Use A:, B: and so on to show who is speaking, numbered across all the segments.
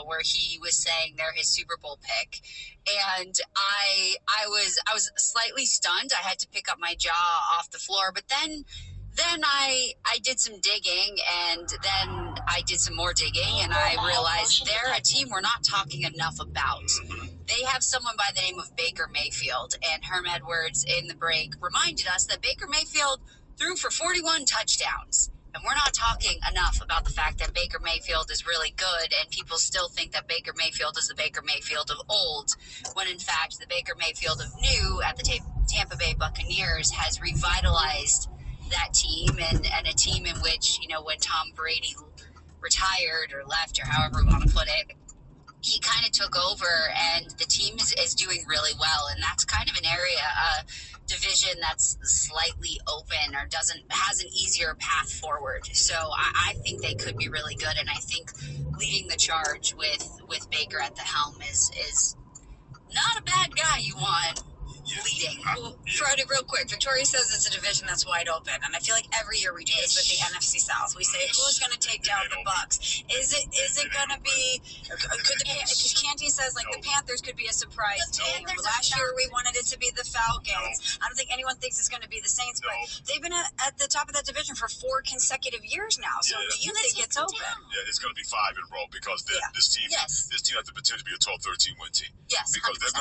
A: where he was saying they're his Super Bowl pick, and I was slightly stunned. I had to pick up my jaw off the floor, but then I did some digging, and then I did some more digging, and I realized they're a team we're not talking enough about. They have someone by the name of Baker Mayfield, and Herm Edwards in the break reminded us that Baker Mayfield threw for 41 touchdowns. And we're not talking enough about the fact that Baker Mayfield is really good, and people still think that Baker Mayfield is the Baker Mayfield of old, when in fact the Baker Mayfield of new at the Tampa Bay Buccaneers has revitalized that team, and a team in which, when Tom Brady retired or left, or however we want to put it, he kind of took over, and the team is doing really well. And that's kind of an area, division that's slightly open or has an easier path forward. So I think they could be really good, and I think leading the charge with Baker at the helm is not a bad guy you want leading.
B: Well, Friday, real quick, Victoria says it's a division that's wide open, and I feel like every year we do this with the NFC South. We say, who's going to take down the Bucs? Is it going to be? Because Canty says the Panthers could be a surprise team. Last year we wanted it to be the Falcons. I don't think anyone thinks it's going to be the Saints, but they've been at the top of that division for 4 consecutive years now. So do you think it's open?
C: Yeah, it's going to be 5 in a row because this team has the potential to be a 12-13 win team.
A: Yes,
C: because they're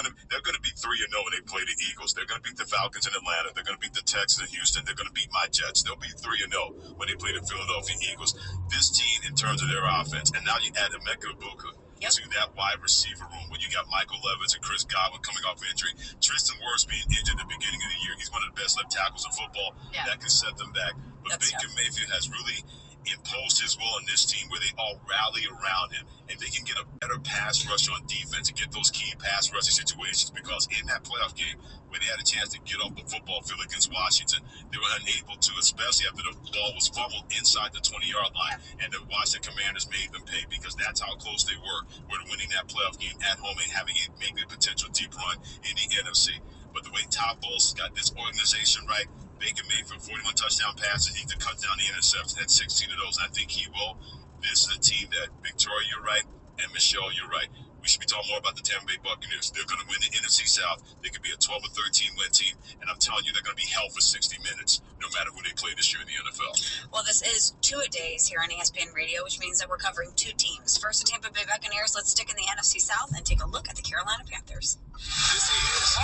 C: going to be 3-0 when they play the Eagles. They're going to beat the Falcons in Atlanta. They're going to beat the Texans in Houston. They're going to beat my Jets. They'll be 3-0 when they play the Philadelphia Eagles. This team, in terms of their offense, and now you add Emeka Ibuka to that wide receiver room, when you got Michael Levis and Chris Godwin coming off injury, Tristan Wirfs being injured at the beginning of the year. He's one of the best left tackles in football. That can set them back. But Baker Mayfield has really imposed his will on this team, where they all rally around him, and they can get a better pass rush on defense and get those key pass rushing situations. Because in that playoff game, where they had a chance to get off the football field against Washington, they were unable to, especially after the ball was fumbled inside the 20-yard line, and the Washington Commanders made them pay, because that's how close they were winning that playoff game at home and having maybe a potential deep run in the NFC. But the way Todd Bowles got this organization right, Baker Mayfield, 41 touchdown passes. He could cut down the interceptions, had 16 of those, and I think he will. This is a team that, Victoria, you're right, and Michelle, you're right. We should be talking more about the Tampa Bay Buccaneers. They're going to win the NFC South. They could be a 12 or 13 win team, and I'm telling you, they're going to be hell for 60 minutes, no matter who they play this year in the NFL.
B: Well, this is 2-a-days here on ESPN Radio, which means that we're covering 2 teams. First, the Tampa Bay Buccaneers. Let's stick in the NFC South and take a look at the Carolina Panthers.
D: This is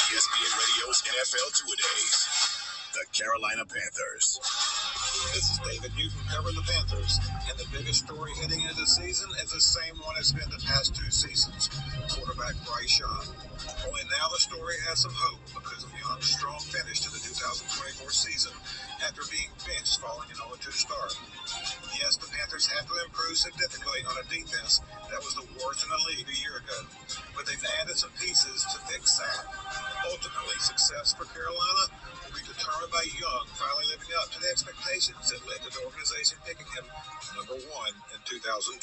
D: ESPN Radio's NFL 2-a-days. The Carolina Panthers.
E: This is David Newton covering the Panthers, and the biggest story heading into the season is the same one it's been the past 2 seasons. Quarterback Bryce Young. Only now the story has some hope because of Young's strong finish to the 2024 season after being benched following an 0-2 start. Yes, the Panthers have to improve significantly on a defense that was the worst in the league a year ago, but they've added some pieces to fix that. Ultimately, success for Carolina will be determined by Young finally living up to the expectations that led to the organization picking him number 1 in 2023.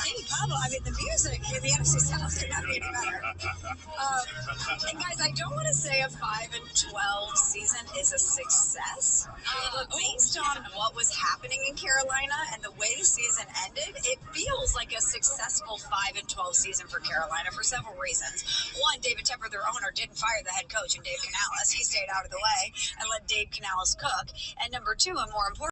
B: Hey, Pablo, the music in the NFC South could not be any better. And guys, I don't want to say a 5-12 season is a success, but based on what was happening in Carolina and the way the season ended, it feels like a successful 5-12 season for Carolina for several reasons. One, David Tepper, their owner, didn't fire the head coach and Dave Canales. He stayed out of the way and let Dave Canales cook. And number 2, and more important,